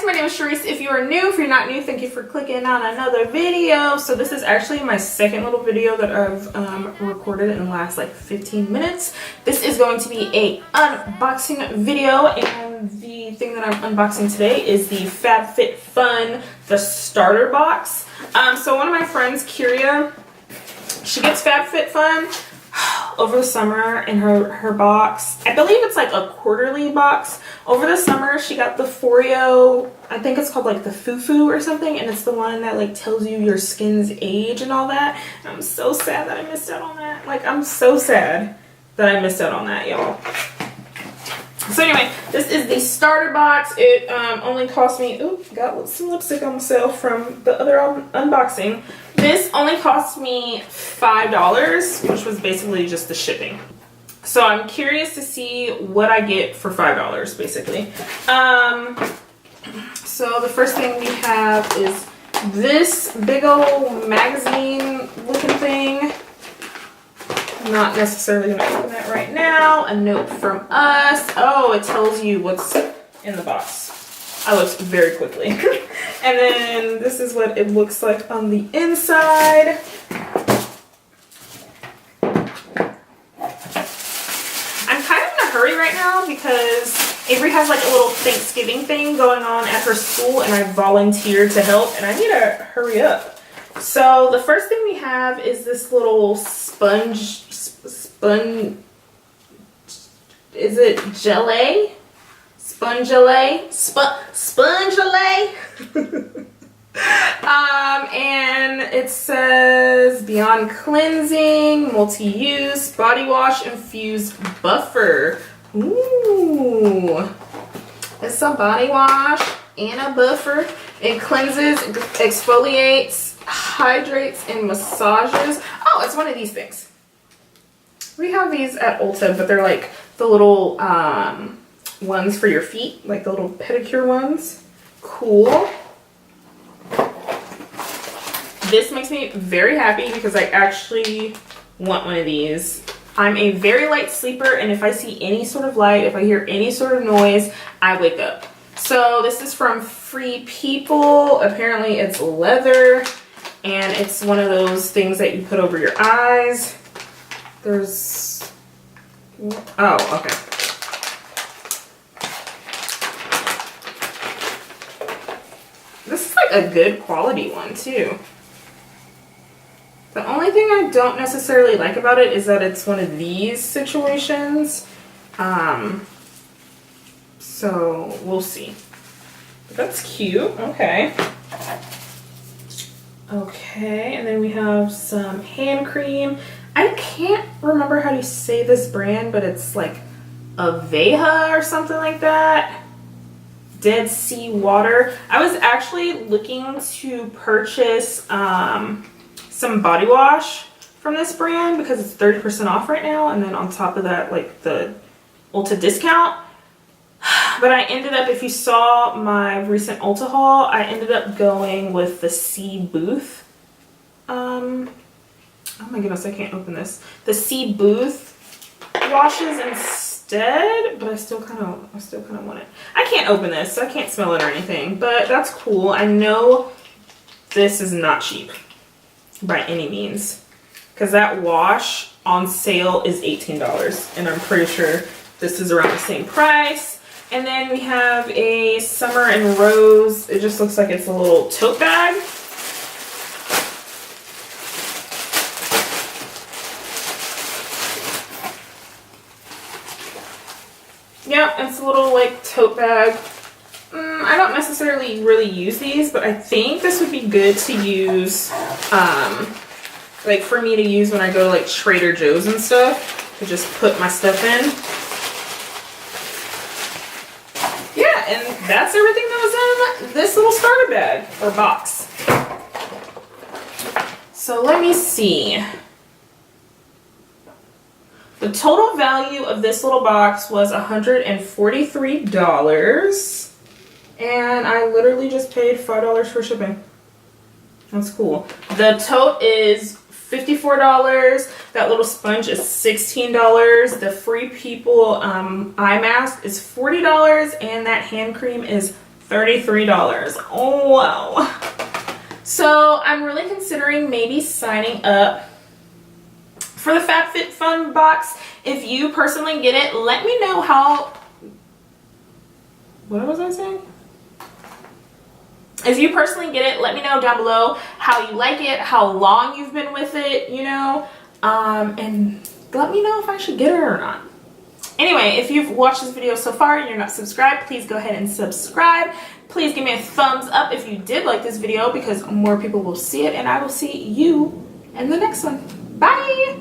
my name is Sharice. If you are new, if you're not new, thank you for clicking on another video. So this is actually my second little video that I've recorded in the last like 15 minutes. This is going to be a unboxing video, and the thing that I'm unboxing today is the Fabfitfun the Starter Box. So one of my friends, Kyria, she gets Fabfitfun over the summer in her box. I believe it's like a quarterly box. Over the summer she got the Foreo, I think it's called like the Fufu or something, and it's the one that like tells you your skin's age and all that. And I'm so sad that I missed out on that. Like, I'm so sad that I missed out on that, y'all. So anyway, this is the starter box. It only cost me, ooh, got some lipstick on myself from the other unboxing. This only cost me $5, which was basically just the shipping. So I'm curious to see what I get for $5, basically. So the first thing we have is this big old magazine looking thing. I'm not necessarily going to open that right now. A note from us. Oh, it tells you what's in the box. I looked very quickly. And then this is what it looks like on the inside. I'm kind of in a hurry right now because Avery has like a little Thanksgiving thing going on at her school, and I volunteered to help, and I need to hurry up. So the first thing we have is this little sponge, is it gelée? Spongelée? Spongelée? And it says Beyond Cleansing, Multi-Use, Body Wash Infused Buffer. Ooh. It's a body wash and a buffer. It cleanses, exfoliates, hydrates, and massages. Oh, it's one of these things. We have these at Ulta, but they're like the little ones for your feet, like the little pedicure ones. Cool. This makes me very happy because I actually want one of these. I'm a very light sleeper, and if I see any sort of light, if I hear any sort of noise, I wake up. So this is from Free People. Apparently it's leather, and it's one of those things that you put over your eyes. There's, oh, okay. This is like a good quality one too. The only thing I don't necessarily like about it is that it's one of these situations. So we'll see. But that's cute. Okay. Okay, and then we have some hand cream. I can't remember how to say this brand, but it's like Aveha or something like that. Dead Sea Water. I was actually looking to purchase some body wash from this brand because it's 30% off right now, and then on top of that, like the Ulta discount. But I ended up, if you saw my recent Ulta haul, I ended up going with the Sea Booth. Oh my goodness, I can't open this. The Sea Booth washes instead, but I still kind of want it. I can't open this, so I can't smell it or anything, but that's cool. I know this is not cheap by any means, because that wash on sale is $18, and I'm pretty sure this is around the same price. And then we have a Summer and Rose. It just looks like it's a little tote bag. Yeah, it's a little like tote bag. I don't necessarily really use these, but I think this would be good to use, like for me to use when I go to like Trader Joe's and stuff, to just put my stuff in. Yeah, and that's everything that was in this little starter bag or box. So let me see. The total value of this little box was $143. And I literally just paid $5 for shipping. That's cool. The tote is $54. That little sponge is $16. The Free People eye mask is $40. And that hand cream is $33. Oh, wow. So I'm really considering maybe signing up for the Fabfitfun box. If you personally get it, let me know how... What was I saying? If you personally get it, let me know down below how you like it, how long you've been with it, you know, and let me know if I should get it or not. Anyway, if you've watched this video so far and you're not subscribed, please go ahead and subscribe. Please give me a thumbs up if you did like this video, because more people will see it, and I will see you in the next one. Bye!